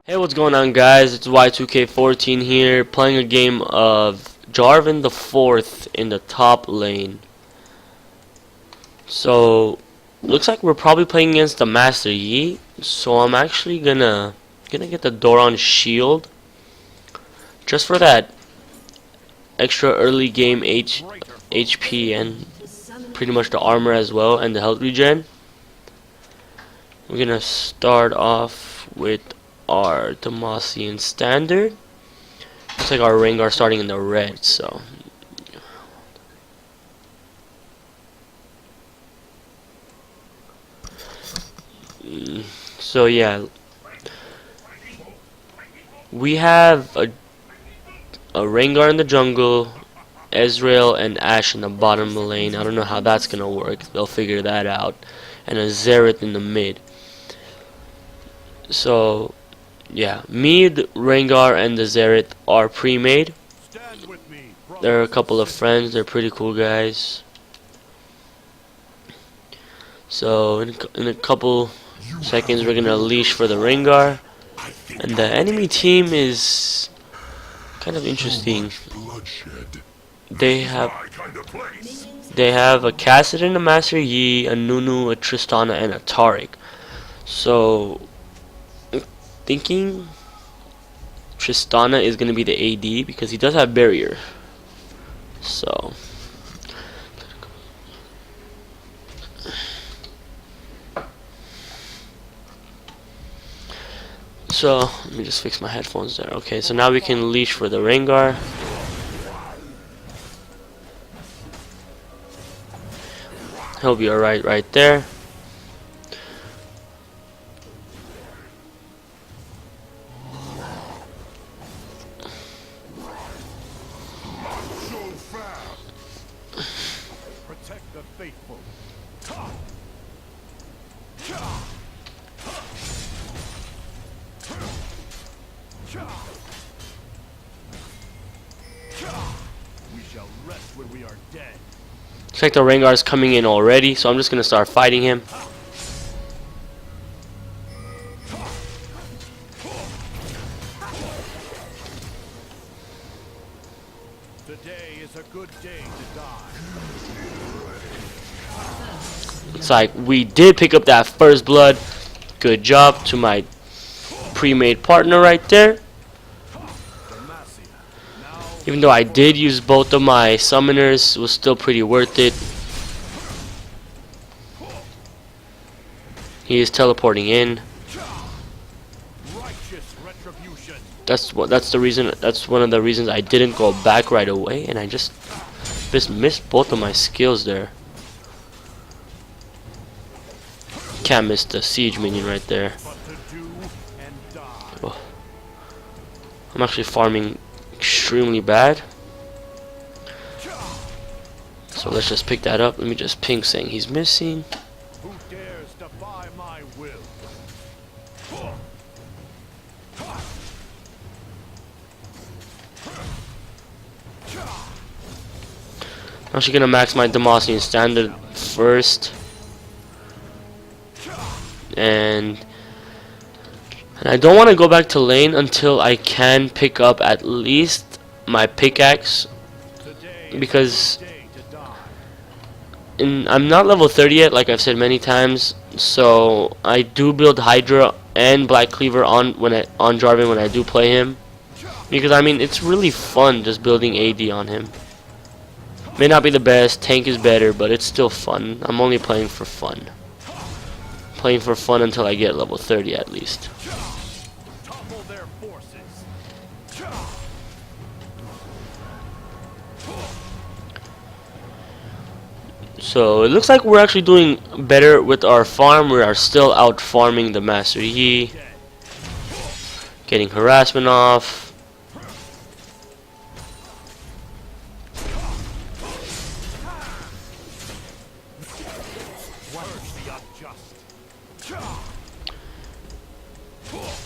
Hey, what's going on, guys? It's Y2K14 here, playing a game of Jarvan IV in the top lane. So, looks like we're probably playing against the Master Yi. So I'm actually gonna get the Doran shield just for that extra early game HP and pretty much the armor as well and the health regen. We're gonna start off with our Demacian standard. Looks like our Rengar starting in the red, so yeah, we have a Rengar in the jungle, Ezreal and Ashe in the bottom lane. I don't know how that's gonna work. They'll figure that out, and a Xerath in the mid. So yeah, mid Rengar and the Xerath are pre-made. They're a couple of friends. They're pretty cool guys. So in a couple seconds we're gonna leash for the Rengar, and the enemy team is kind of interesting. They have a Kassadin, a Master Yi, a Nunu, a Tristana, and a Taric. So I'm thinking Tristana is gonna be the AD because he does have barrier. So let me just fix my headphones there. Okay, so now we can leash for the Rengar. He'll be alright right there. Protect the faithful. We shall rest when we are dead. Looks like the Rengar is coming in already, so I'm just gonna start fighting him. Today is a good day to die. It's like we did pick up that first blood. Good job to my pre-made partner right there. Even though I did use both of my summoners, it was still pretty worth it. He is teleporting in. That's the reason. That's one of the reasons I didn't go back right away, and I just missed both of my skills there. Can't miss the siege minion right there. Oh. I'm actually farming extremely bad. So let's just pick that up. Let me just ping saying he's missing. Who dares defy my will? I'm actually gonna max my Demacian standard first. And I don't want to go back to lane until I can pick up at least my pickaxe, because I'm not level 30 yet, like I've said many times. So I do build Hydra and Black Cleaver on Jarvan when I do play him, because I mean it's really fun just building AD on him. May not be the best, tank is better, but it's still fun. I'm only playing for fun. Playing for fun until I get level 30 at least. So it looks like we're actually doing better with our farm. We are still out farming the Master Yi, getting harassment off.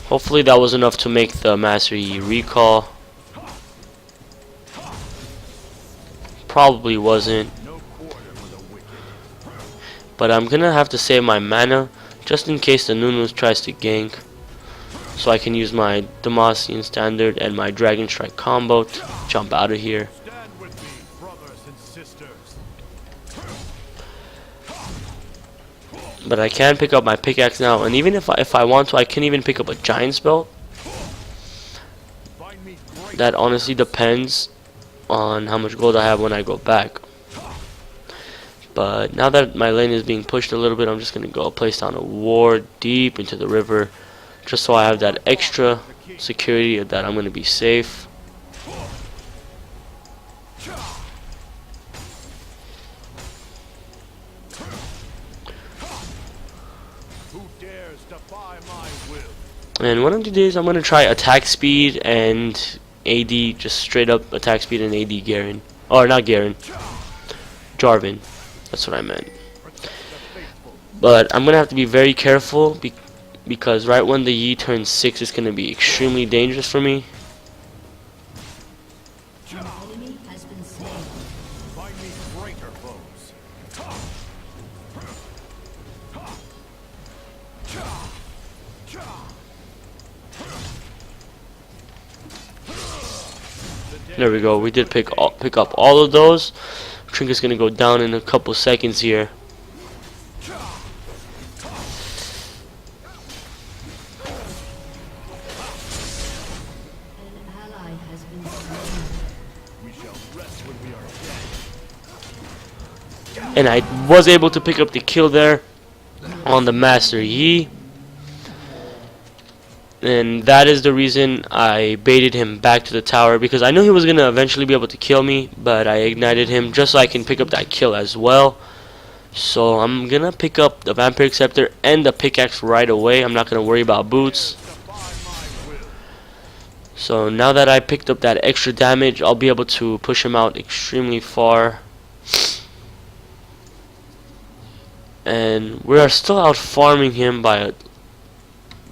Hopefully that was enough to make the Master Yi recall. Probably wasn't. But I'm gonna have to save my mana just in case the Nunu tries to gank. so I can use my Demacian standard and my Dragon Strike combo to jump out of here. Stand with me, brothers and sisters. But I can pick up my pickaxe now, and even if I want to, I can even pick up a Giant's Belt. Find me great. That honestly depends on how much gold I have when I go back. But now that my lane is being pushed a little bit, I'm just going to go place down a ward deep into the river, just so I have that extra security that I'm going to be safe. Who dares defy my will? And one of the days I'm going to try attack speed and AD, just straight up attack speed and AD Garen. Or not Garen, Jarvan. That's what I meant. Protect the faithful. But I'm going to have to be very careful because right when the Yi turns 6, it's going to be extremely dangerous for me. An enemy has been slain. Find me greater foes. There we go. We did pick up all of those. Trinket's going to go down in a couple seconds here. An ally has been slain. We shall rest when we are dead. And I was able to pick up the kill there on the Master Yi. And that is the reason I baited him back to the tower, because I knew he was going to eventually be able to kill me, but I ignited him just so I can pick up that kill as well. So I'm going to pick up the Vampiric Scepter and the pickaxe right away. I'm not going to worry about boots. Defy my will. So now that I picked up that extra damage, I'll be able to push him out extremely far. And we are still out farming him by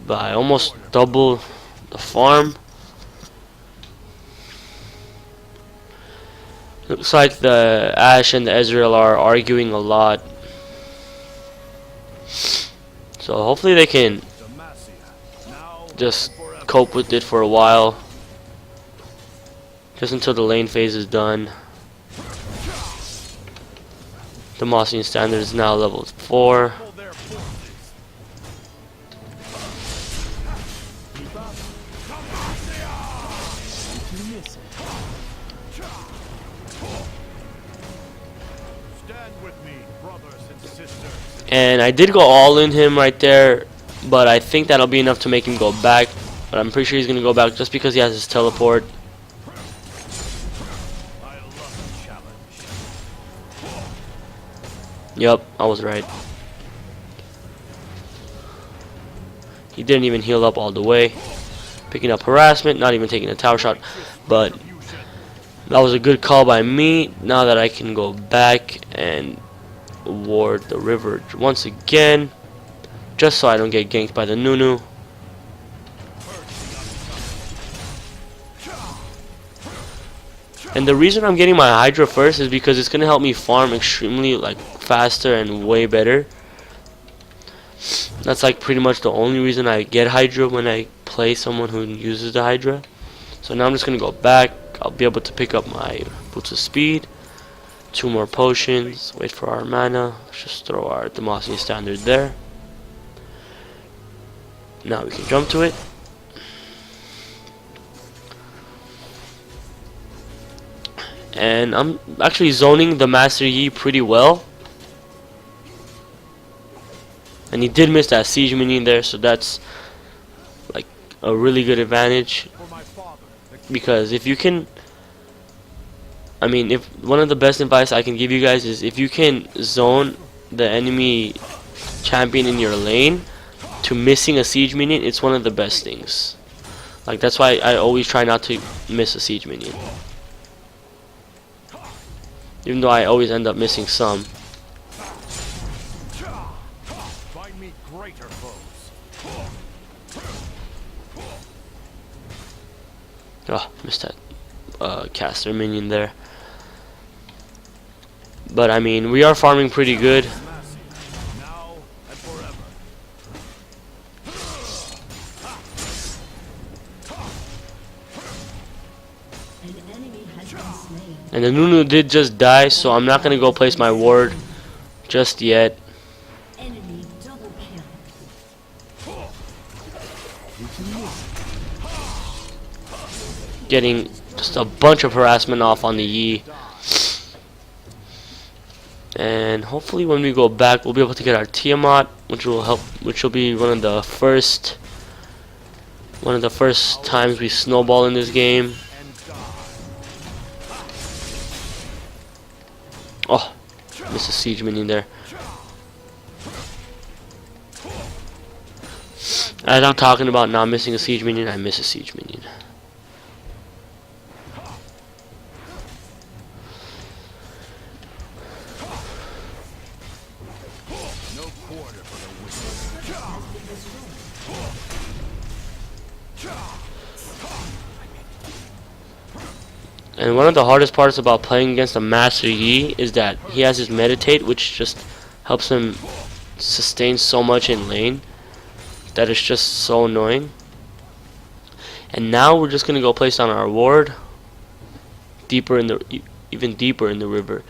almost double the farm. Looks like the Ashe and the Ezreal are arguing a lot. So hopefully they can Demacia, now just and forever. cope with it for a while. Just until the lane phase is done. The Demacian standard is now level 4. Pull their forces. Stand with me, brothers and sisters. And I did go all in him right there, but I think that'll be enough to make him go back. But I'm pretty sure he's going to go back just because he has his teleport. I love a challenge. Yup, I was right. He didn't even heal up all the way. Picking up harassment, not even taking a tower shot. But that was a good call by me. Now that I can go back and ward the river once again, just so I don't get ganked by the Nunu. And the reason I'm getting my Hydra first is because it's gonna help me farm extremely faster and way better. That's pretty much the only reason I get Hydra when I play someone who uses the Hydra. So now I'm just gonna go back. I'll be able to pick up my Boots of Speed, 2 more potions, wait for our mana. Let's just throw our Demacian standard there. Now we can jump to it. And I'm actually zoning the Master Yi pretty well. And he did miss that siege minion there, so that's a really good advantage. For my father, the Because if you can, if one of the best advice I can give you guys is if you can zone the enemy champion in your lane to missing a siege minion, it's one of the best things. That's why I always try not to miss a siege minion. Even though I always end up missing some. find me greater foes. Oh, missed that caster minion there. But we are farming pretty good. Demacia, now and forever. And the Nunu did just die, so I'm not gonna go place my ward just yet. Enemy double kill. Getting just a bunch of harassment off on the Yi. And hopefully when we go back we'll be able to get our Tiamat, which will be one of the first times we snowball in this game. Oh, missed a siege minion there. As I'm talking about not missing a siege minion, I miss a siege minion. And one of the hardest parts about playing against a Master Yi is that he has his meditate, which just helps him sustain so much in lane that it's just so annoying. And now we're just gonna go place on our ward even deeper in the river,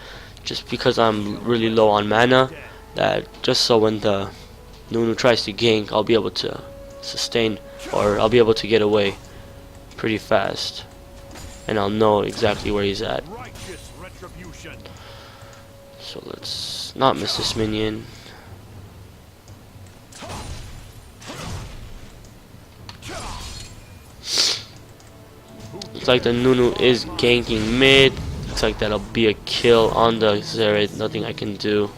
just because I'm really low on mana, that just so when the Nunu tries to gank I'll be able to sustain, or I'll be able to get away pretty fast. And I'll know exactly where he's at. So let's not miss this minion. Looks like the Nunu is ganking mid. Looks like that'll be a kill on the Xerath. Nothing I can do.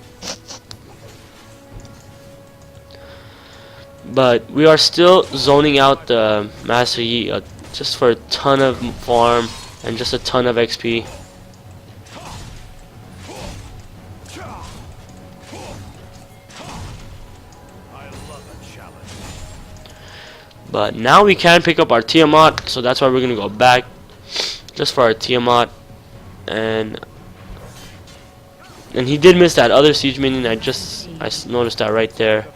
But we are still zoning out the Master Yi just for a ton of farm and just a ton of XP. But now we can pick up our Tiamat, so that's why we're gonna go back just for our Tiamat. And he did miss that other siege minion. I noticed that right there.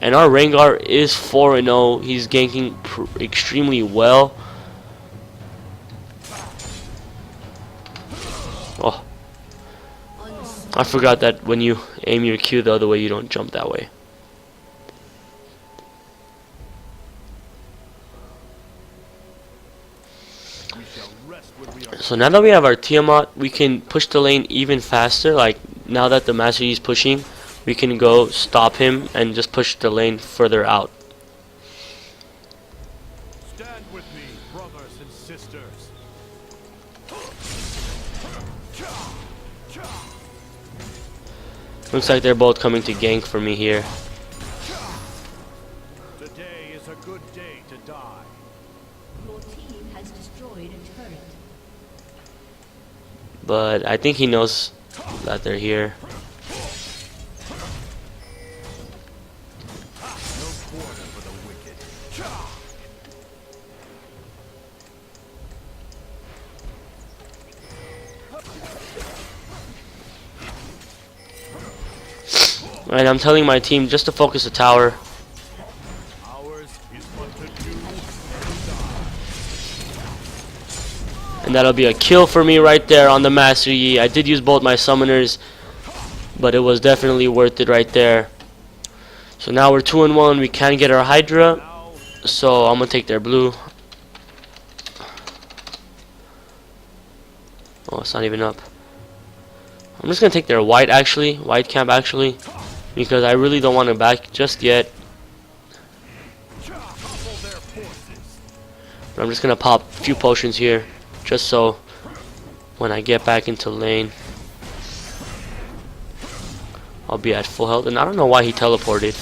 And our Rengar is 4-0. He's ganking extremely well. Oh, I forgot that when you aim your Q the other way, you don't jump that way. So now that we have our Tiamat, we can push the lane even faster. Like now that the Master Yi is pushing, we can go stop him and just push the lane further out. Stand with me, brothers and sisters. Looks like they're both coming to gank for me here. Today is a good day to die. Your team has destroyed a turret. But I think he knows that they're here. And I'm telling my team just to focus the tower. Ours is what to do. And that'll be a kill for me right there on the Master Yi. I did use both my summoners, but it was definitely worth it right there. So now we're 2-1. We can get our Hydra. So I'm gonna take their blue. Oh, it's not even up. I'm just gonna take their white actually, white camp actually, because I really don't want to back just yet. But I'm just gonna pop a few potions here, just so when I get back into lane, I'll be at full health. And I don't know why he teleported.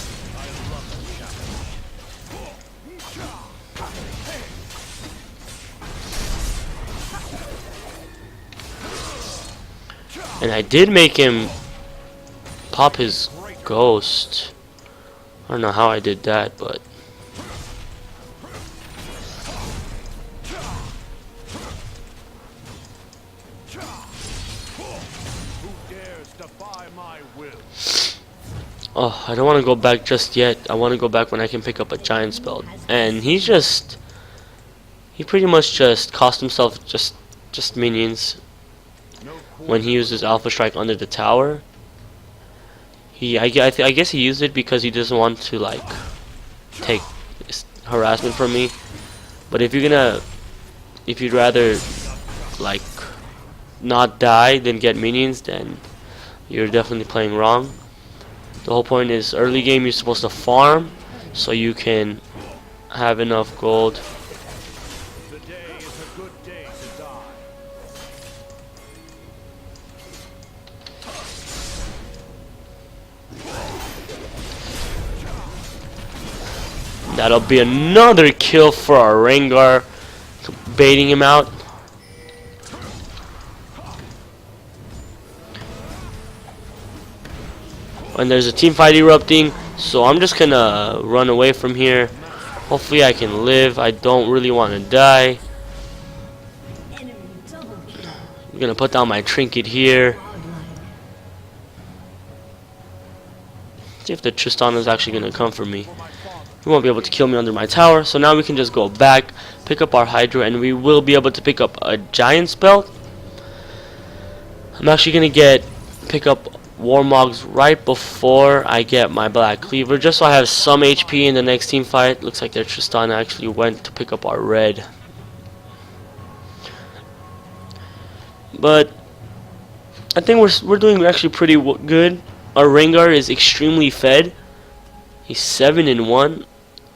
And I did make him pop his ghost. I don't know how I did that, but oh, I don't want to go back just yet. I want to go back when I can pick up a giant spell. And he pretty much just cost himself just minions. when he uses Alpha Strike under the tower. I guess he used it because he doesn't want to like take harassment from me. But if you'd rather like not die than get minions, then you're definitely playing wrong. The whole point is early game you're supposed to farm so you can have enough gold. Today is a good day to die. That'll be another kill for our Rengar, baiting him out. And there's a team fight erupting, so I'm just gonna run away from here. Hopefully I can live. I don't really want to die. Enemy double kill. I'm gonna put down my trinket here. See if the Tristan is actually gonna come for me. He won't be able to kill me under my tower, so now we can just go back, pick up our Hydra, and we will be able to pick up a Giant's Belt. I'm actually gonna pick up Warmogs right before I get my Black Cleaver, just so I have some HP in the next team fight. Looks like their Tristan actually went to pick up our red. But I think we're doing actually pretty good. Our Rengar is extremely fed. He's 7-1,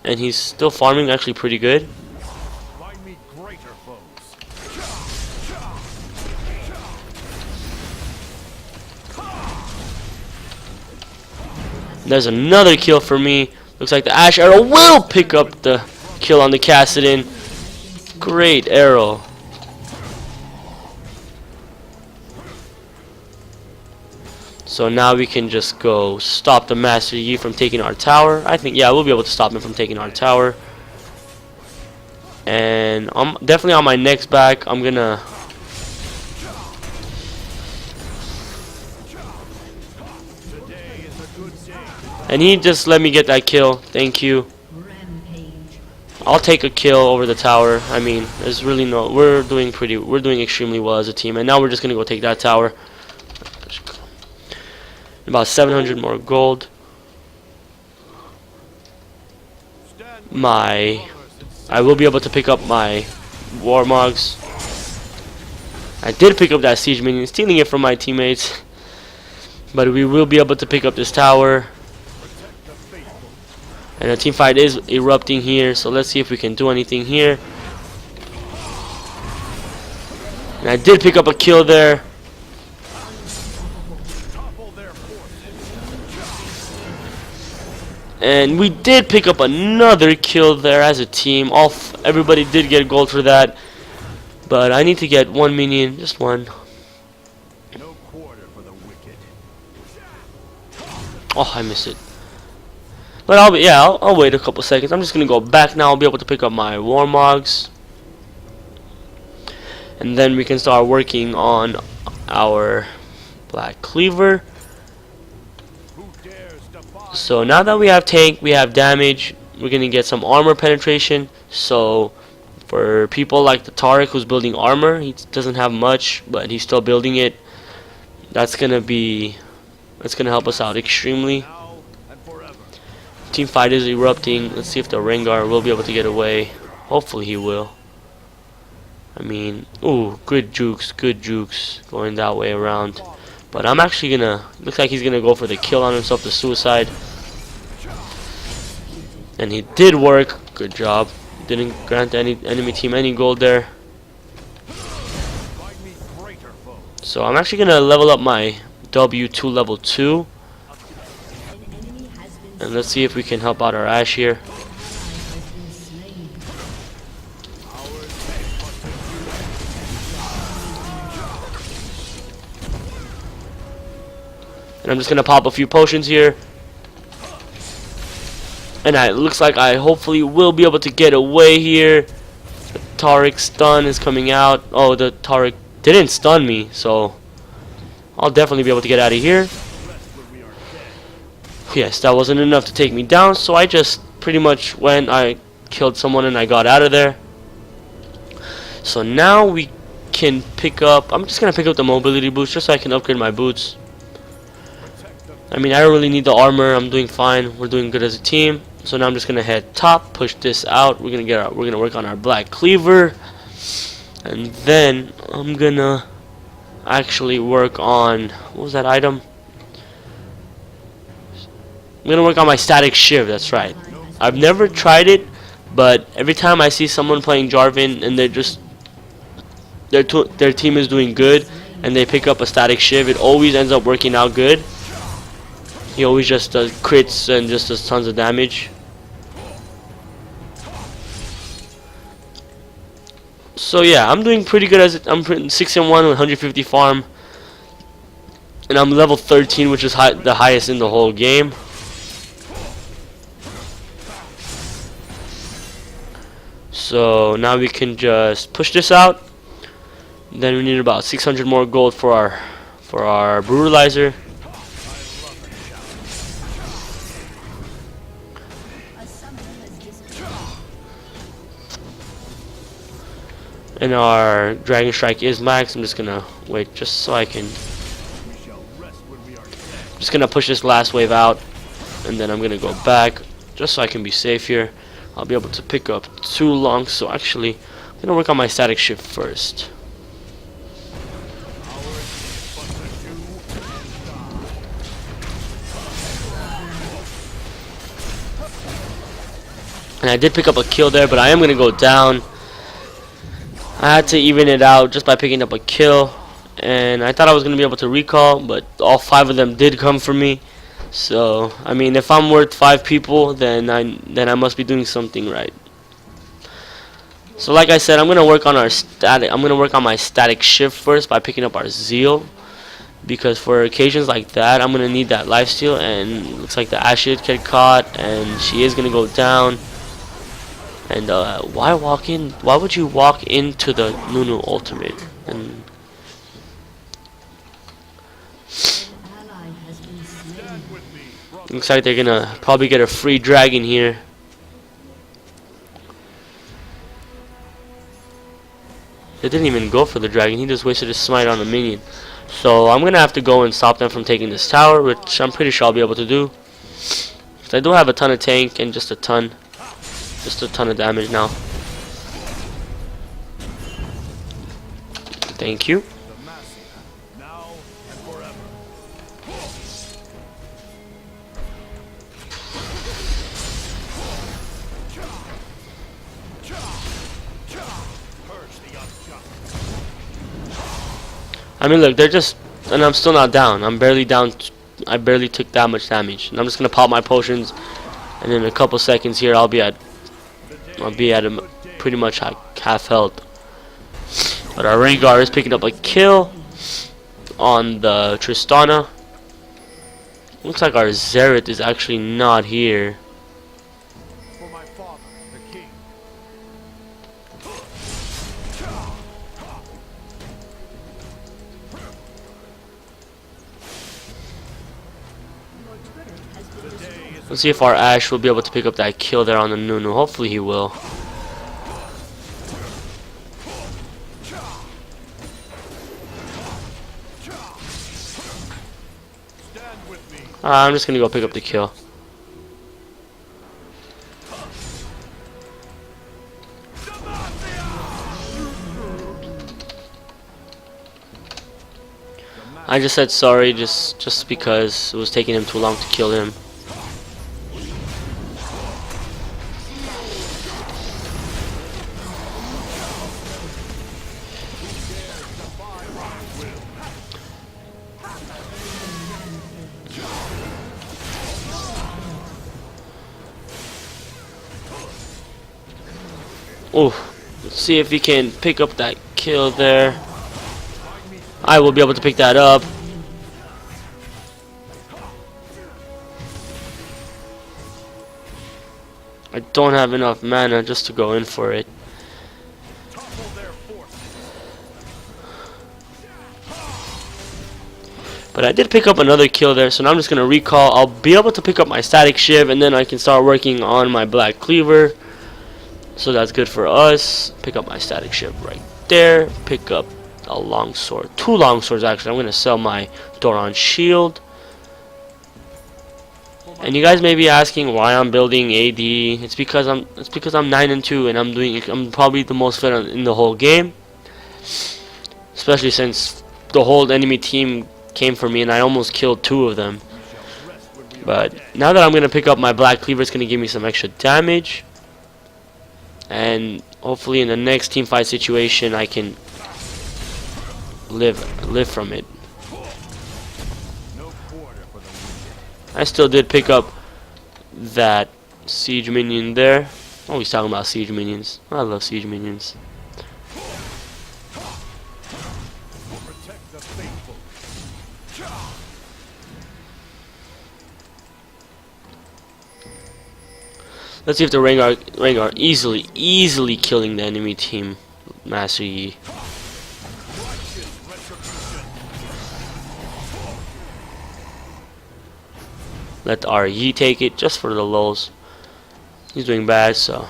and he's still farming actually pretty good. Find me greater foes. There's another kill for me. Looks like the Ash Arrow will pick up the kill on the Kassadin. Great arrow. So now we can just go stop the Master Yi from taking our tower. I think, yeah, we'll be able to stop him from taking our tower. And I'm definitely on my next back. I'm gonna and he just let me get that kill. Thank you. Rampage. I'll take a kill over the tower. I mean, there's really no. We're doing extremely well as a team, and now we're just gonna go take that tower. About 700 more gold. I will be able to pick up my Warmogs. I did pick up that siege minion, stealing it from my teammates. But we will be able to pick up this tower. And the team fight is erupting here, so let's see if we can do anything here. And I did pick up a kill there. And we did pick up another kill there as a team. Everybody did get gold for that. But I need to get one minion, just one. No quarter for the wicked. Oh, I missed it. But I'll wait a couple seconds. I'm just gonna go back now. I'll be able to pick up my Warmogs, and then we can start working on our Black Cleaver. So now that we have tank, we have damage, we're gonna get some armor penetration. So for people like the Taric who's building armor, he doesn't have much, but he's still building it. That's gonna help us out extremely. Team fight is erupting. Let's see if the Rengar will be able to get away. Hopefully he will. I mean, ooh, good jukes going that way around. But I'm actually gonna, looks like he's gonna go for the kill on himself, the suicide. And he did work. Good job. Didn't grant any enemy team any gold there. So I'm actually gonna level up my W2 level 2. And let's see if we can help out our Ashe here. And I'm just gonna pop a few potions here. And it looks like I hopefully will be able to get away here. The Taric stun is coming out. Oh, the Taric didn't stun me, so I'll definitely be able to get out of here. Yes, that wasn't enough to take me down, so I just pretty much went, I killed someone and I got out of there. So now we can pick up, I'm just gonna pick up the mobility boost just so I can upgrade my boots. I mean, I don't really need the armor. I'm doing fine. We're doing good as a team. So now I'm just gonna head top, push this out. We're gonna work on our black cleaver, and then I'm gonna actually work on, what was that item? I'm gonna work on my static shiv. That's right. I've never tried it, but every time I see someone playing Jarvan and they're just their team is doing good and they pick up a static shiv, it always ends up working out good. He always just does crits and just does tons of damage. So yeah, I'm doing pretty good as I'm 6-1 with 150 farm, and I'm level 13, which is the highest in the whole game. So now we can just push this out. Then we need about 600 more gold for our brutalizer. And our Dragon Strike is max. I'm just gonna wait just so I can. Just gonna push this last wave out, and then I'm gonna go back just so I can be safe here. I'll be able to pick up 2 longs. So actually, I'm gonna work on my static shift first. And I did pick up a kill there, but I am gonna go down. I had to even it out just by picking up a kill, and I thought I was going to be able to recall, but all 5 of them did come for me. So I mean, if I'm worth 5 people, then I must be doing something right. So like I said, I'm going to work on my static shift first by picking up our zeal, because for occasions like that I'm going to need that lifesteal, and it looks like the Ashe did get caught and she is going to go down. And why would you walk into the Nunu ultimate? And looks like they're gonna probably get a free dragon here. They didn't even go for the dragon. He just wasted his smite on a minion. So I'm gonna have to go and stop them from taking this tower, which I'm pretty sure I'll be able to do. 'Cause I do have a ton of tank and just a ton of damage now. Thank you. Now and forever. I mean, look, they're just, and I'm still not down. I'm barely down. I barely took that much damage, and I'm just gonna pop my potions, and in a couple seconds here, I'll be at pretty much half health. But our Rengar is picking up a kill on the Tristana. Looks like our Xerath is actually not here. For my father, the king. Let's see if our Ashe will be able to pick up that kill there on the Nunu. Hopefully he will. I'm just gonna go pick up the kill. I just said sorry just because it was taking him too long to kill him. Oh, let's see if he can pick up that kill there. I will be able to pick that up. I don't have enough mana just to go in for it. But I did pick up another kill there, so now I'm just going to recall. I'll be able to pick up my static shiv, and then I can start working on my black cleaver. So that's good for us. Pick up my static shiv right there. Pick up a long sword. 2 long swords actually. I'm gonna sell my Doran shield. And you guys may be asking why I'm building AD. It's because I'm 9-2 and I'm probably the most fit in the whole game. Especially since the whole enemy team came for me and I almost killed 2 of them. But now that I'm gonna pick up my black cleaver, it's gonna give me some extra damage. And hopefully in the next team fight situation I can live from it. I still did pick up that siege minion there. Always talking about siege minions. I love siege minions. Let's see if the Rengar easily killing the enemy team. Master Yi. Let our Yi take it just for the lulz. He's doing bad, so.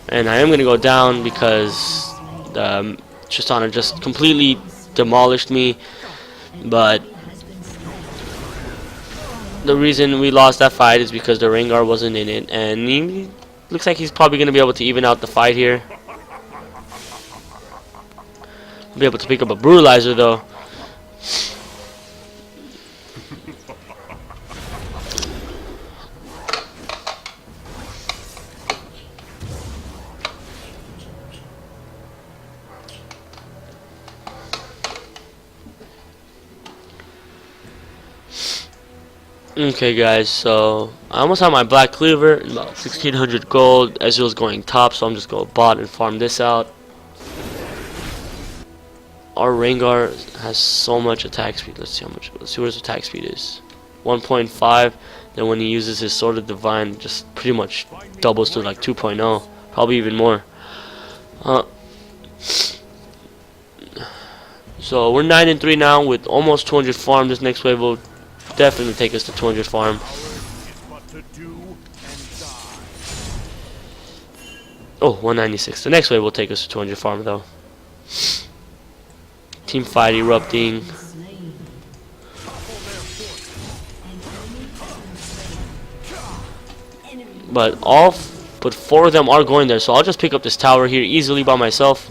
And I am gonna go down because the Tristana just completely demolished me. But the reason we lost that fight is because the Rengar wasn't in it, and he looks like he's probably gonna be able to even out the fight here. Be able to pick up a brutalizer though. Okay guys, so I almost have my black cleaver, about 1600 gold. Ezreal's going top, so I'm just going to bot and farm this out. Our Rengar has so much attack speed. Let's see what his attack speed is. 1.5. Then when he uses his Sword of Divine, just pretty much doubles to like 2.0, probably even more. So we're 9-3 now with almost 200 farm. This next wave will definitely take us to 200 farm. Oh, 196. The next wave will take us to 200 farm though. Team fight erupting. But 4 of them are going there, so I'll just pick up this tower here easily by myself.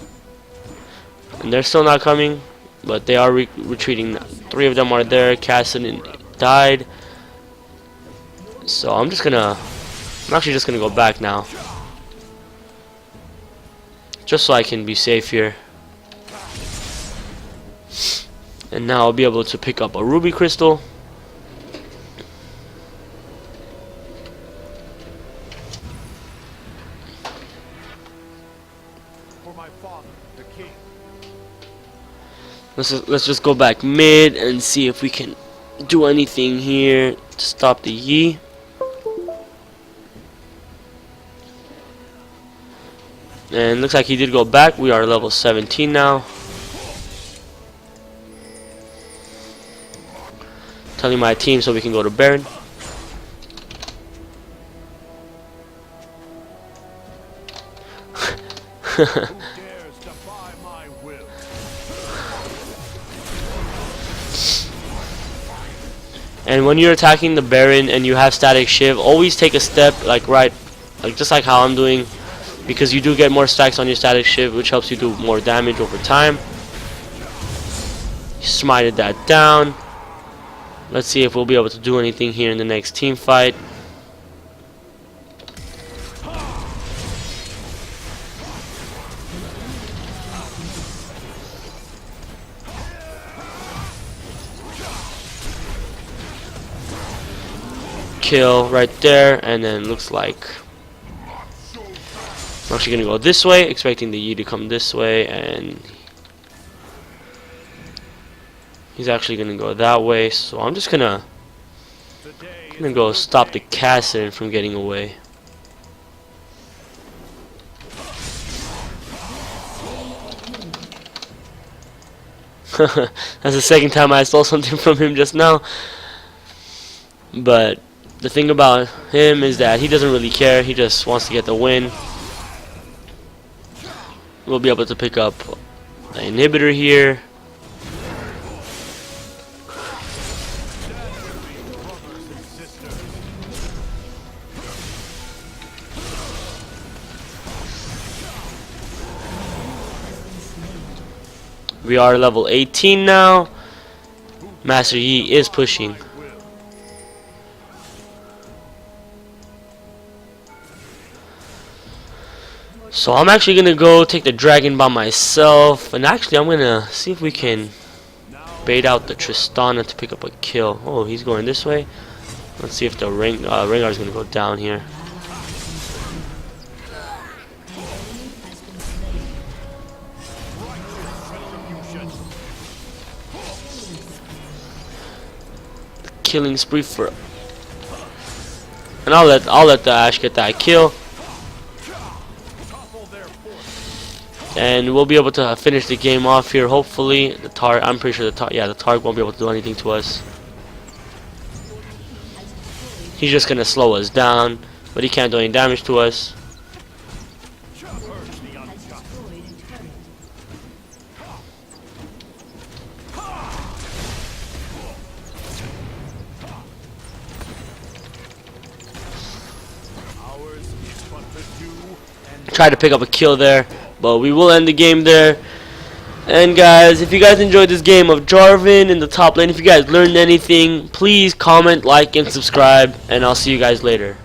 And they're still not coming, but they are retreating. 3 of them are there. Cassidy died. So I'm actually just gonna go back now, just so I can be safe here. And now I'll be able to pick up a ruby crystal. For my father, the king. Let's just go back mid and see if we can do anything here to stop the Yi. And looks like he did go back. We are level 17 now. Telling my team so we can go to Baron. Who dares defy my will? And when you're attacking the Baron and you have static shiv, always take a step just like how I'm doing, because you do get more stacks on your static shiv, which helps you do more damage over time. Smited that down. Let's see if we'll be able to do anything here in the next team fight. Kill right there, and then looks like I'm actually gonna go this way, expecting the Yi to come this way, and he's actually gonna go that way. So I'm just gonna go stop the Cassidy from getting away. That's the second time I stole something from him just now. But The thing about him is that he doesn't really care. He just wants to get the win. We'll be able to pick up the inhibitor here. We are level 18 now. Master Yi is pushing. So I'm actually gonna go take the dragon by myself, and actually I'm gonna see if we can bait out the Tristana to pick up a kill. Oh, he's going this way. Let's see if the Rengar is gonna go down here. Killing spree for, and I'll let the Ashe get that kill, and we'll be able to finish the game off here. Hopefully, the Targ. I'm pretty sure the Targ won't be able to do anything to us. He's just gonna slow us down, but he can't do any damage to us. Try to pick up a kill there, but we will end the game there. And guys, if you guys enjoyed this game of Jarvan in the top lane, if you guys learned anything, please comment, like, and subscribe, and I'll see you guys later.